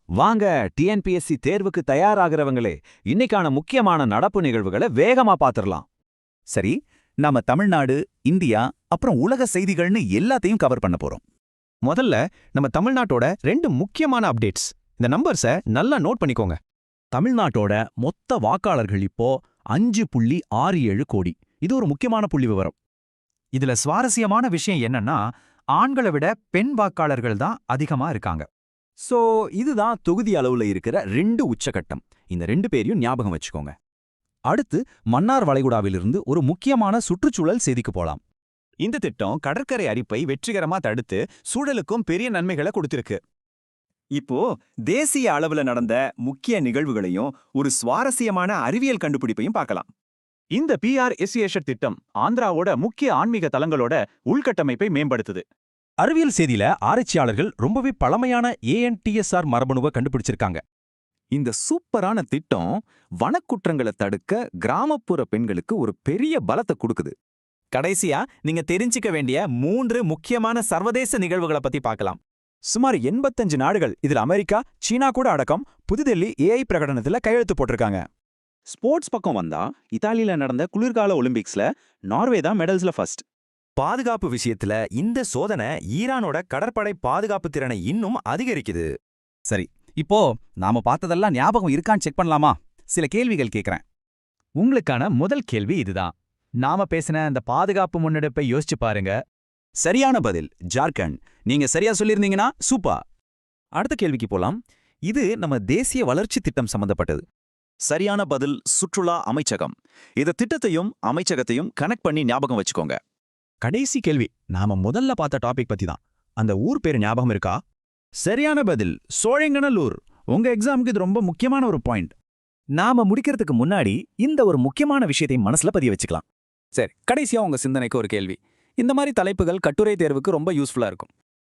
வாங்க டிஎன்பிஎஸ்சி தேர்வுக்கு தயாராகிறவங்களே, இன்னைக்கான முக்கியமான நடப்பு நிகழ்வுகளை வேகமா பாத்துரலாம். சரி, நாம தமிழ்நாடு, இந்தியா, அப்புறம் உலக செய்திகள்னு எல்லாத்தையும் கவர் பண்ண போறோம். முதல்ல நம்ம தமிழ்நாட்டோட 2 முக்கியமான அப்டேட்ஸ். இந்த நம்பர்ஸை நல்லா நோட் பண்ணிக்கோங்க. தமிழ்நாட்டோட மொத்த வாக்காளர்கள் இப்போ 5.67 கோடி. இது ஒரு முக்கியமான புள்ளி விவரம். இதுல சுவாரஸ்யமான விஷயம் என்னன்னா, ஆண்களை விட பெண் வாக்காளர்கள் தான் அதிகமா இருக்காங்க. சோ இதுதான் தொகுதி அளவுல இருக்கிற 2 உச்சகட்டம். இந்த 2 பேரையும் ஞாபகம் வச்சுக்கோங்க. அடுத்து மன்னார் வளைகுடாவிலிருந்து ஒரு முக்கியமான சுற்றுச்சூழல் செய்திக்கு போலாம். இந்த திட்டம் கடற்கரை அரிப்பை வெற்றிகரமா தடுத்து சூழலுக்கும் பெரிய நன்மைகளை கொடுத்திருக்கு. இப்போ தேசிய அளவுல நடந்த முக்கிய நிகழ்வுகளையும் ஒரு சுவாரஸ்யமான அறிவியல் கண்டுபிடிப்பையும் பார்க்கலாம். இந்த PRSES திட்டம் ஆந்திராவோட முக்கிய ஆன்மீக தலங்களோட உள்கட்டமைப்பை மேம்படுத்துது. அறிவியல் செய்தியில ஆராய்ச்சியாளர்கள் ரொம்பவே பழமையான ANTSR மரபணுவை கண்டுபிடிச்சிருக்காங்க. இந்த சூப்பரான திட்டம் வனக்குற்றங்களை தடுக்க கிராமப்புற பெண்களுக்கு ஒரு பெரிய பலத்தை கொடுக்குது. கடைசியா நீங்க தெரிஞ்சுக்க வேண்டிய 3 முக்கியமான சர்வதேச நிகழ்வுகளை பத்தி பார்க்கலாம். சுமார் 85 நாடுகள், இதுல அமெரிக்கா, சீனா கூட அடக்கம், புதுடெல்லி AI பிரகடனத்துல கையெழுத்து போட்டிருக்காங்க. ஸ்போர்ட்ஸ் பக்கம் வந்தா இத்தாலியில நடந்த குளிர்கால ஒலிம்பிக்ஸ்ல நார்வே தான் மெடல்ஸ்ல ஃபர்ஸ்ட். பாதுகாப்பு விஷயத்துல இந்த சோதனை ஈரானோட கடற்படை பாதுகாப்பு திறனை இன்னும் அதிகரிக்குது. சரி, இப்போ நாம பார்த்ததெல்லாம் ஞாபகம் இருக்கான்னு செக் பண்ணலாமா? சில கேள்விகள் கேக்குறேன். உங்களுக்கான முதல் கேள்வி இதுதான். நாம பேசின அந்த பாதுகாப்பு முன்னெடுப்பை யோசிச்சு பாருங்க. சரியான பதில் ஜார்க்கண்ட். நீங்க சரியா சொல்லியிருந்தீங்கன்னா சூப்பர். அடுத்த கேள்விக்கு போலாம். இது நம்ம தேசிய வளர்ச்சி திட்டம் சம்பந்தப்பட்டது. சரியான பதில் சுற்றுலா அமைச்சகம். இந்த திட்டத்தையும் அமைச்சகத்தையும் கனெக்ட் பண்ணி ஞாபகம் வச்சுக்கோங்க. கடைசி கேள்வி நாம முதல்ல பார்த்த டாபிக் பத்தி தான். அந்த ஊர் பேரு ஞாபகம் இருக்கா? சரியான பதில் சோழிங்கநல்லூர். உங்க எக்ஸாமுக்கு இது ரொம்ப முக்கியமான ஒரு பாயிண்ட். நாம முடிக்கிறதுக்கு முன்னாடி இந்த ஒரு முக்கியமான விஷயத்தை மனசுல பதிய வச்சுக்கலாம். சரி, கடைசியா உங்க சிந்தனைக்கு ஒரு கேள்வி. இந்த மாதிரி தலைப்புகள் கட்டுரை தேர்வுக்கு ரொம்ப யூஸ்ஃபுல்லா இருக்கும்.